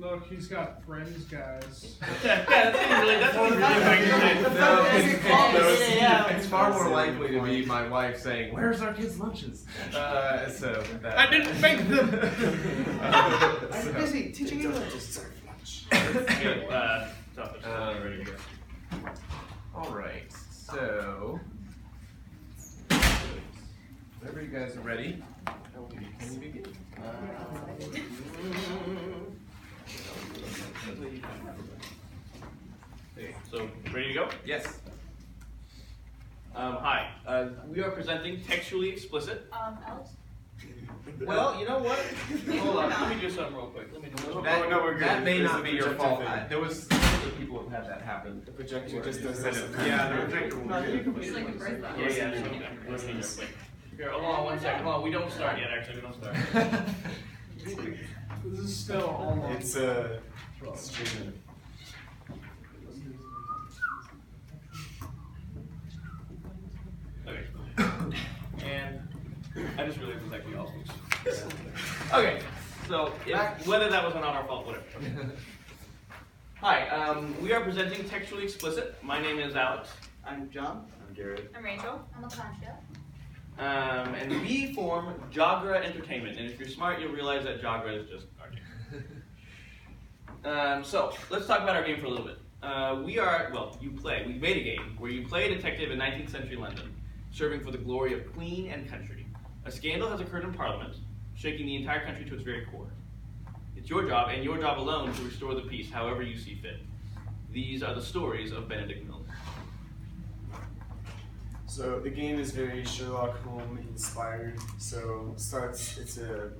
Look, he's got friends, guys. That's what It's far more likely to be my wife saying, "Where's our kids' lunches?" So that, I didn't make them. I'm busy teaching English to serve lunch. Good. Ready to go. All right. So, whenever you guys are ready, can you begin? Okay, so ready to go? Yes. Hi. We are presenting Textually Explicit. Alex? Well, you know what? Hold on. Let me do something real quick. That may not be your fault. There was other people who had that happen. The projector just does this. Yeah, the projector will do It's like a birth box. Yeah. Here, hold on one second. Hold on. We don't start yet. Actually, we don't start. This is still all on. It's treatment. Okay. And I just realized it's actually all switch. Okay. So whether that was or not our fault, whatever. Hi. We are presenting Textually Explicit. My name is Alex. I'm John. I'm Garrett. I'm Rachel. I'm Akansha. And we form Jagra Entertainment. And if you're smart, you'll realize that Jagra is just our game. So let's talk about our game for a little bit. We made a game where you play a detective in 19th century London, serving for the glory of Queen and country. A scandal has occurred in Parliament, shaking the entire country to its very core. It's your job, and your job alone, to restore the peace however you see fit. These are the stories of Benedict Milner. So the game is very Sherlock Holmes inspired. So it's a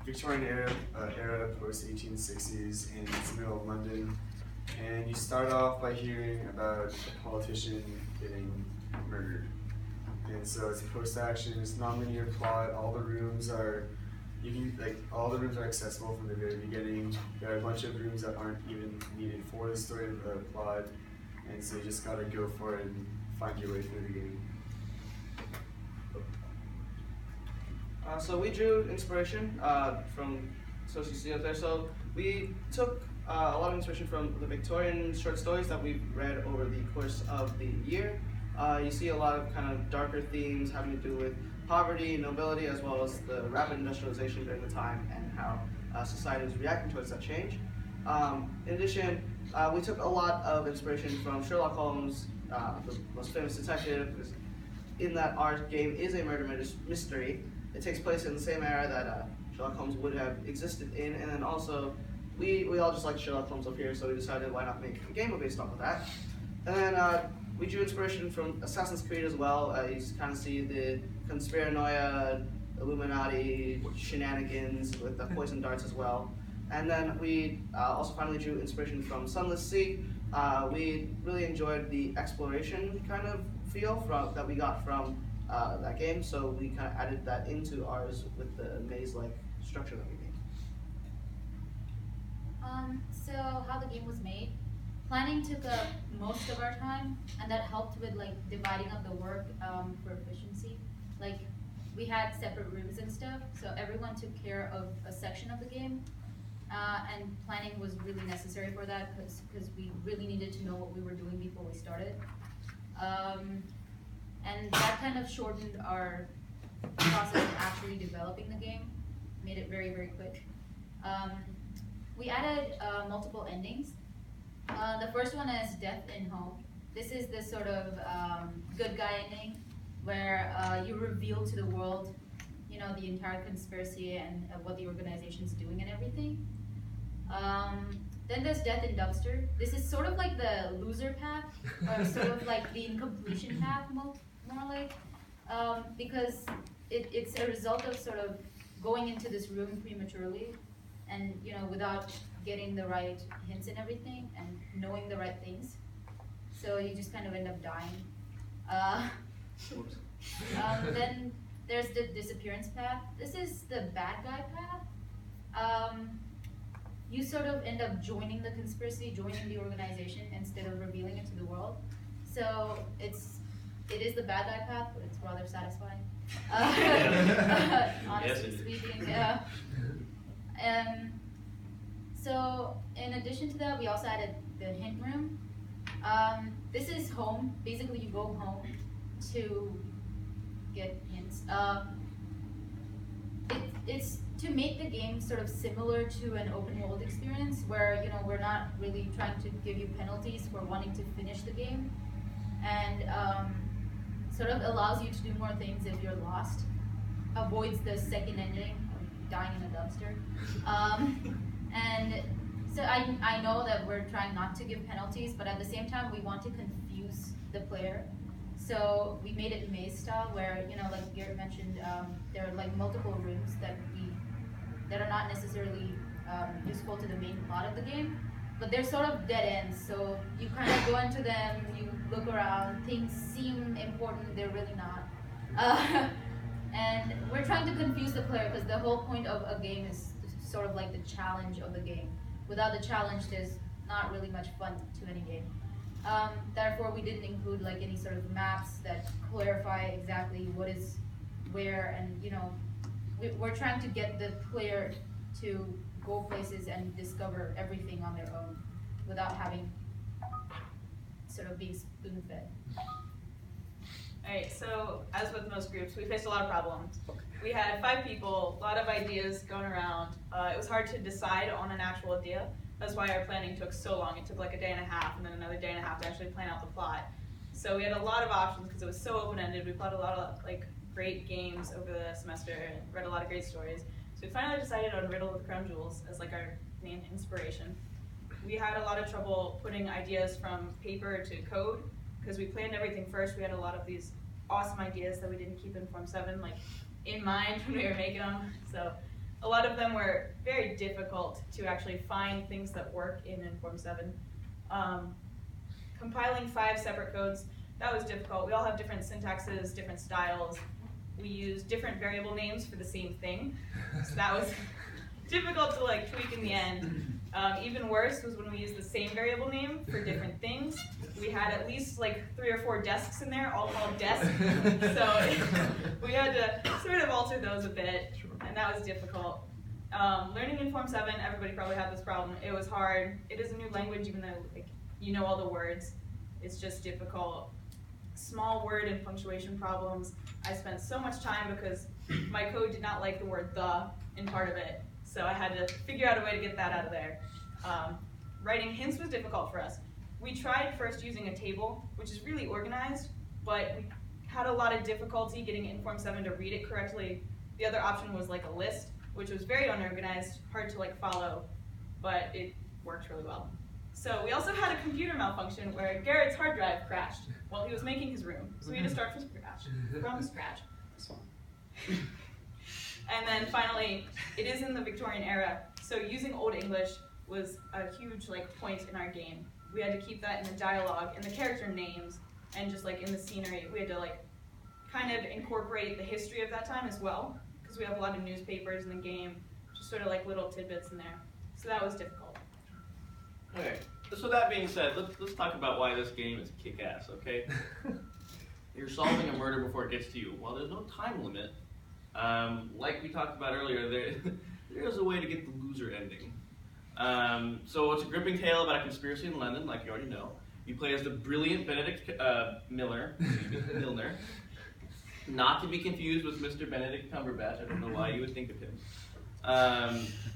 Victorian era post 1860s, and it's the middle of London. And you start off by hearing about a politician getting murdered. And so it's post-action, it's non-linear plot. All the rooms are accessible from the very beginning. There are a bunch of rooms that aren't even needed for the story of the plot, and so you just gotta go for it and find your way through the game. So we drew inspiration from Society there. So we took a lot of inspiration from the Victorian short stories that we've read over the course of the year. You see a lot of kind of darker themes having to do with poverty, nobility, as well as the rapid industrialization during the time and how society was reacting towards that change. In addition, we took a lot of inspiration from Sherlock Holmes, the most famous detective. In that our game is a murder mystery. It takes place in the same era that Sherlock Holmes would have existed in, and then also we all just like Sherlock Holmes up here, so we decided why not make a game based off of that. And then we drew inspiration from Assassin's Creed as well. You kind of see the conspiranoia, Illuminati shenanigans with the poison darts as well. And then we also finally drew inspiration from Sunless Sea. We really enjoyed the exploration kind of feel that we got from that game, so we kind of added that into ours with the maze-like structure that we made. So how the game was made. Planning took up most of our time, and that helped with like dividing up the work for efficiency. Like we had separate rooms and stuff, so everyone took care of a section of the game, and planning was really necessary for that because we really needed to know what we were doing before we started. And that kind of shortened our process of actually developing the game, made it very, very quick. We added multiple endings. The first one is Death in Home. This is the sort of good guy ending where you reveal to the world, you know, the entire conspiracy and what the organization's doing and everything. Then there's Death in Dumpster. This is sort of like the loser path, or sort of like the incompletion path, more like, because it's a result of sort of going into this room prematurely, and you know, without getting the right hints and everything, and knowing the right things. So you just kind of end up dying. Then there's the disappearance path. This is the bad guy path. You sort of end up joining the conspiracy, joining the organization instead of revealing it to the world. So it is the bad guy path, but it's rather satisfying. Honestly speaking, yeah. So in addition to that, we also added the hint room. This is home. Basically, you go home to get hints. It's to make the game sort of similar to an open world experience where, you know, we're not really trying to give you penalties for wanting to finish the game, and sort of allows you to do more things if you're lost, avoids the second ending of dying in a dumpster. And so I know that we're trying not to give penalties, but at the same time we want to confuse the player. So we made it maze style where, you know, like Garrett mentioned, there are like multiple rooms that are not necessarily useful to the main plot of the game, but they're sort of dead ends. So you kind of go into them, you look around, things seem important, they're really not. And we're trying to confuse the player because the whole point of a game is sort of like the challenge of the game. Without the challenge, there's not really much fun to any game. Therefore, we didn't include like any sort of maps that clarify exactly what is where, and you know, we're trying to get the player to go places and discover everything on their own without having sort of being spoon-fed. Alright, so as with most groups, we faced a lot of problems. We had 5 people, a lot of ideas going around. It was hard to decide on an actual idea. That's why our planning took so long. It took like a day and a half and then another day and a half to actually plan out the plot. So we had a lot of options because it was so open-ended. We played a lot of like great games over the semester and read a lot of great stories. So we finally decided on Riddle of the Crown Jewels as like our main inspiration. We had a lot of trouble putting ideas from paper to code because we planned everything first. We had a lot of these awesome ideas that we didn't keep in Form 7 like in mind when we were making them. So a lot of them were very difficult to actually find things that work in Form 7. Compiling 5 separate codes, that was difficult. We all have different syntaxes, different styles. We use different variable names for the same thing. So that was difficult to like tweak in the end. Even worse was when we used the same variable name for different things. We had at least like 3 or 4 desks in there, all called desk. So we had to sort of alter those a bit, and that was difficult. Learning in Form 7, everybody probably had this problem. It was hard. It is a new language, even though like, you know all the words. It's just difficult. Small word and punctuation problems. I spent so much time because my code did not like the word "the" in part of it, so I had to figure out a way to get that out of there. Writing hints was difficult for us. We tried first using a table, which is really organized, but we had a lot of difficulty getting it in Form 7 to read it correctly. The other option was like a list, which was very unorganized, hard to like follow, but it worked really well. So we also had a computer malfunction where Garrett's hard drive crashed while he was making his room. So we had to start from scratch. And then finally, it is in the Victorian era, so using Old English was a huge like point in our game. We had to keep that in the dialogue, in the character names, and just like in the scenery. We had to like kind of incorporate the history of that time as well, because we have a lot of newspapers in the game, just sort of like little tidbits in there. So that was difficult. Okay, so that being said, let's talk about why this game is kick-ass, okay? You're solving a murder before it gets to you. Well, there's no time limit. Like we talked about earlier, there is a way to get the loser ending. So it's a gripping tale about a conspiracy in London, like you already know. You play as the brilliant Benedict Milner, not to be confused with Mr. Benedict Cumberbatch. I don't know why you would think of him.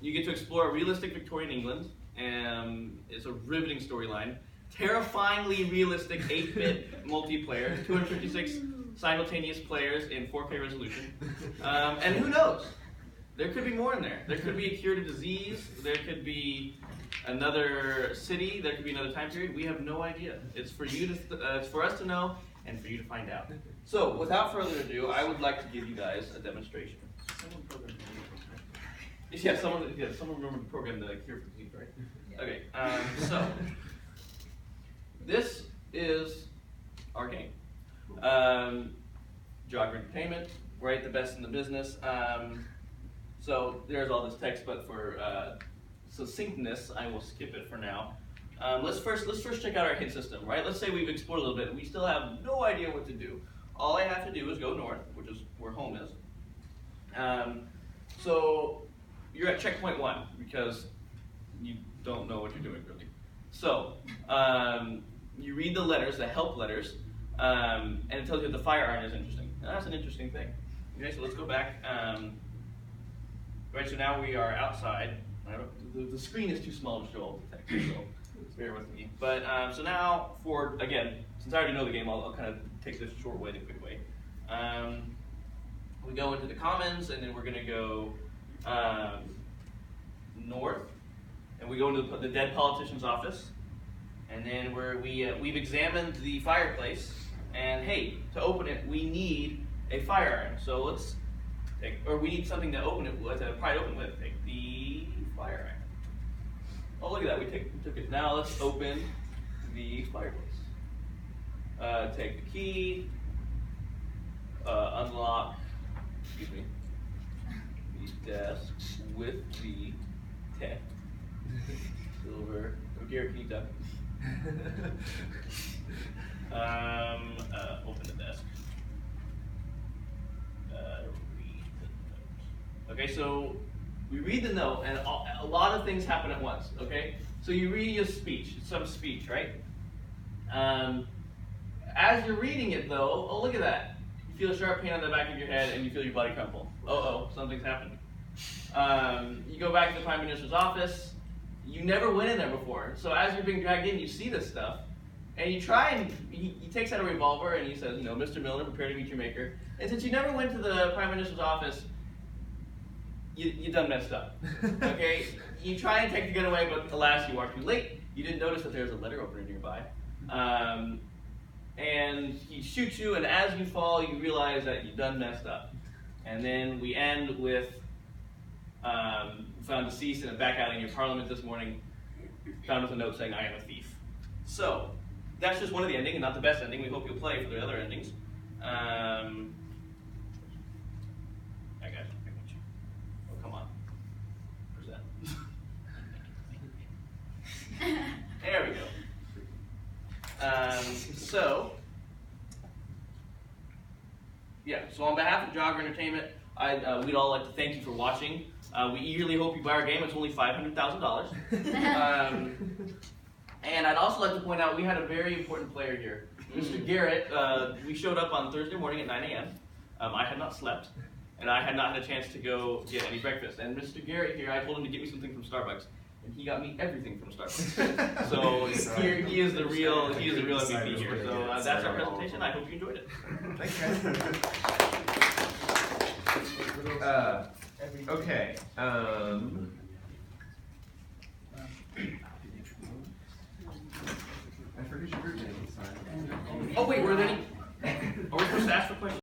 You get to explore realistic Victorian England. It's a riveting storyline. Terrifyingly realistic 8-bit multiplayer, 256 simultaneous players in 4K resolution. And who knows? There could be more in there. There could be a cure to disease. There could be another city. There could be another time period. We have no idea. It's for you to, it's for us to know, and for you to find out. So, without further ado, I would like to give you guys a demonstration. Someone remember the program, the Cure for Disease, right? Okay. So this is our game. Jogger Entertainment, right? The best in the business. So there's all this text, but for succinctness, I will skip it for now. Let's first check out our hint system, right? Let's say we've explored a little bit. We still have no idea what to do. All I have to do is go north, which is where home is. So you're at checkpoint 1 because you don't know what you're doing really. So you read the letters, the help letters, and it tells you that the fire iron is interesting. Now, that's an interesting thing. Okay, so let's go back. Right, so now we are outside. The screen is too small to show all the text, so bear with me. But so now, again, since I already know the game, I'll kind of take this short way, the quick way. We go into the commons, and then we're going to go north, and we go into the dead politician's office, and then we've examined the fireplace, and hey, to open it, we need a fire iron. So let's we need something to open it with, to pry it open with. Take the fire iron. Oh, look at that, we took it. Now let's open the fireplace. Take the key, unlock, the desk with the tech. Silver. Oh, Garrett, can you duck? Open the desk. Read the note. Okay, so we read the note, and a lot of things happen at once. Okay, so you read a speech, some speech, right? As you're reading it, though, oh look at that! You feel a sharp pain on the back of your head, and you feel your body crumple. Oh, something's happened. You go back to the Prime Minister's office. You never went in there before, so as you're being dragged in, you see this stuff, and you try and he takes out a revolver and he says, you know, Mr. Miller, prepare to meet your maker. And since you never went to the Prime Minister's office, you done messed up. Okay, you try and take the gun away, but alas, you are too late. You didn't notice that there's a letter opener nearby. And he shoots you, and as you fall, you realize that you done messed up. And then we end with found deceased in a back alley in your parliament this morning, found with a note saying, I am a thief. So, that's just one of the endings, and not the best ending. We hope you'll play for the other endings. I got you. Oh, come on. Present. There we go. So on behalf of Jogger Entertainment, we'd all like to thank you for watching. We eagerly hope you buy our game. It's only $500,000. And I'd also like to point out we had a very important player here. Mr. Garrett, we showed up on Thursday morning at 9 a.m. I had not slept, and I had not had a chance to go get any breakfast. And Mr. Garrett here, I told him to get me something from Starbucks, and he got me everything from Starbucks. So he is the real MVP here. So that's our presentation. I hope you enjoyed it. Thanks, guys. Okay. I forget your group name. Sorry. Oh wait, were there any? Are we supposed to ask for questions?